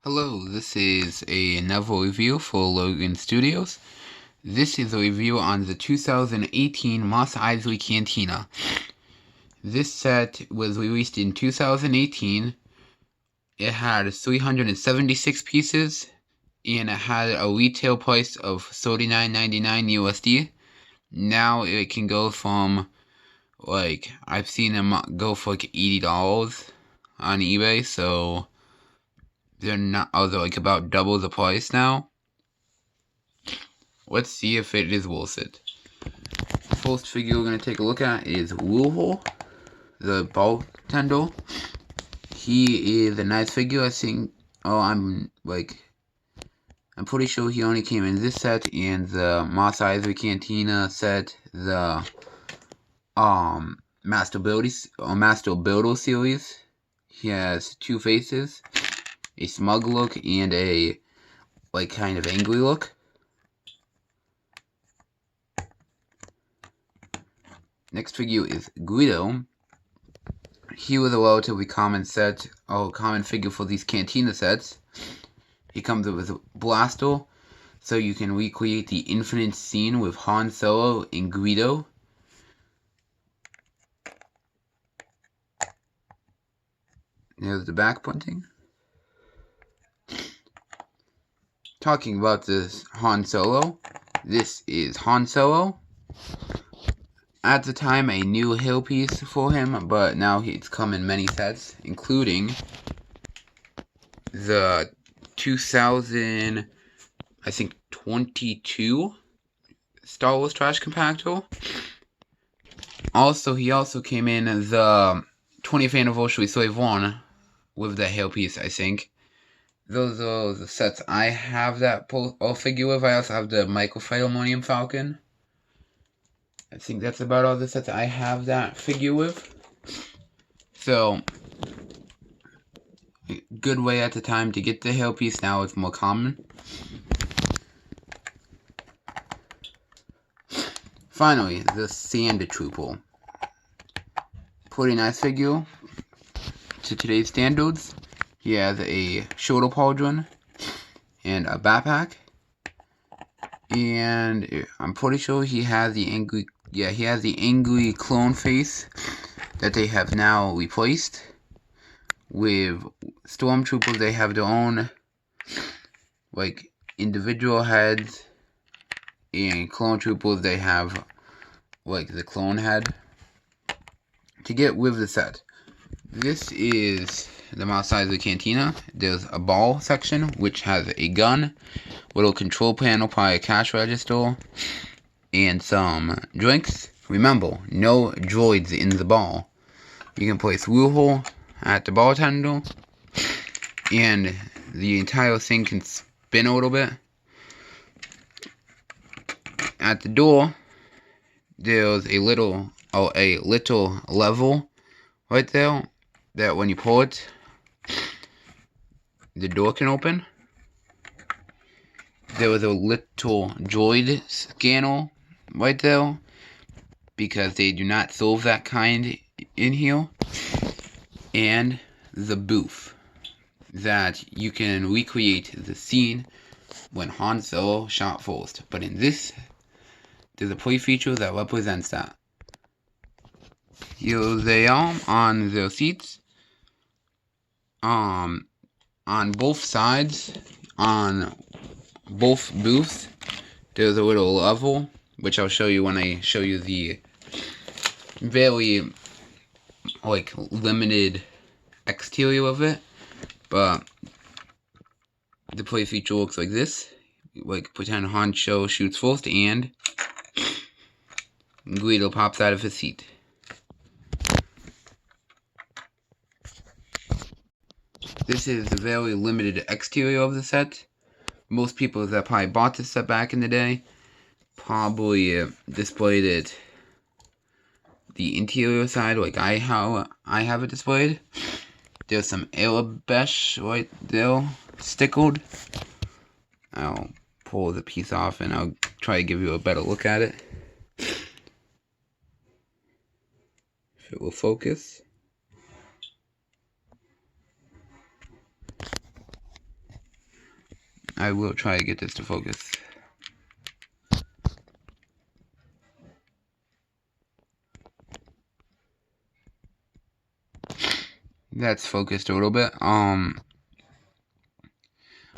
Hello, this is another review for Logan Studios. This is a review on the 2018 Mos Eisley Cantina. This set was released in 2018. It had 376 pieces, and it had a retail price of $39.99 USD. Now it can go from, I've seen them go for $80 on eBay, so they're about double the price now. Let's see if it is worth it. The first figure we're going to take a look at is Wuhol, the bartender. He is a nice figure. I think, I'm pretty sure he only came in this set and the Mos Eisley Cantina set, the Master Builder series. He has two faces, a smug look and a kind of angry look. Next figure is Guido. He was a relatively common figure for these Cantina sets. He comes with a blaster, so you can recreate the infinite scene with Han Solo and Guido. There's the back printing. Talking about this Han Solo, this is Han Solo. At the time, a new hill piece for him, but now it's come in many sets, including the 2022 Star Wars Trash Compactor. He also came in the 20th Anniversary Slave 1 with the hill piece, I think. Those are the sets I have that figure with. I also have the Microfighter Millennium Falcon. I think that's about all the sets I have that figure with. So, good way at the time to get the hail piece. Now it's more common. Finally, the Sand Trooper. Pretty nice figure to today's standards. He has a shoulder pauldron and a backpack. And I'm pretty sure he has the angry clone face that they have now replaced. With Stormtroopers, they have their own individual heads, and Clone Troopers, they have the clone head. To get with the set, this is the Mos Eisley Cantina. There's a ball section which has a gun, little control panel, probably a cash register, and some drinks. Remember, no droids in the ball. You can place Wuhol at the bartender, and the entire thing can spin a little bit. At the door, there's a little level right there that when you pull it, the door can open. There was a little droid scanner right there, because they do not serve that kind in here. And the booth that you can recreate the scene when Han Solo shot first. But in this, there's a play feature that represents that. Here they are on their seats. On both sides, on both booths, there's a little level, which I'll show you when I show you the very limited exterior of it. But the play feature looks like this. Pretend Han Solo shoots first and Guido pops out of his seat. This is the very limited exterior of the set. Most people that probably bought this set back in the day probably displayed it the interior side I have it displayed. There's some Arabesh right there stickled. I'll pull the piece off and I'll try to give you a better look at it. If it will focus. I will try to get this to focus. That's focused a little bit. I'm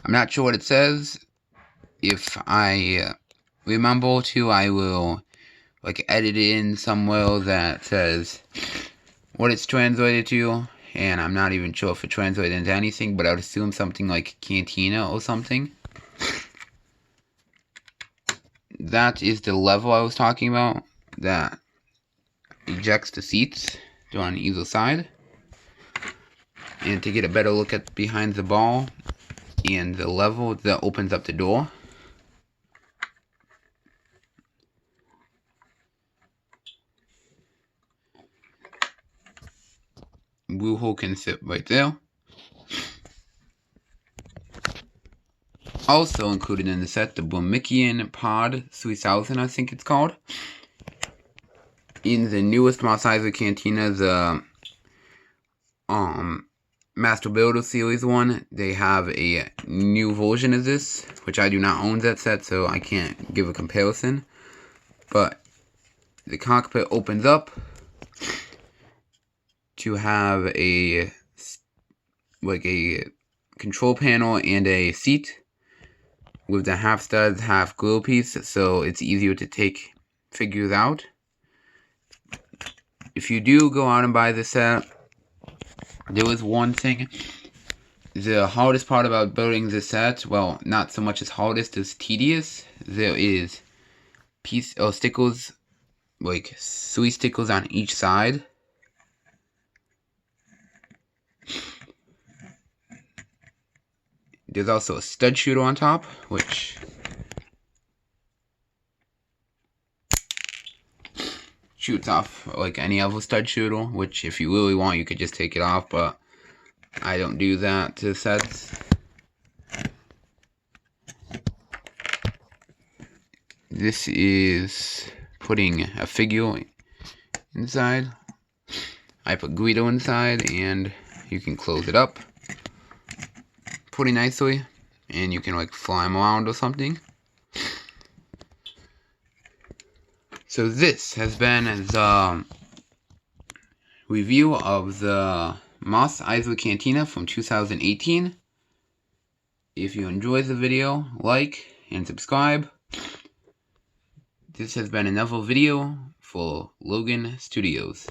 not sure what it says. If I remember to, I will like edit it in somewhere that says what it's translated to, and I'm not even sure if it translated into anything, but I would assume something like Cantina or something. That is the level I was talking about that ejects the seats. They're on either side. And to get a better look at behind the ball and the level that opens up the door, blue hole can sit right there. Also included in the set, the Bromician Pod 3000, I think it's called. In the newest Mos Eisley Cantina, the Master Builder Series one, they have a new version of this, which I do not own that set, so I can't give a comparison. But the cockpit opens up to have a control panel and a seat with the half studs, half grill piece, so it's easier to take figures out. If you do go out and buy this set, there was one thing. The hardest part about building this set, well, not so much as hardest as tedious. There is stickers, like 3 stickers on each side. There's also a stud shooter on top, which shoots off like any other stud shooter, which if you really want, you could just take it off, but I don't do that to sets. This is putting a figure inside. I put Guido inside, and you can close it up pretty nicely, and you can like fly him around or something. So this has been the review of the Mos Eisley Cantina from 2018. If you enjoyed the video, like and subscribe. This has been another video for Logan Studios.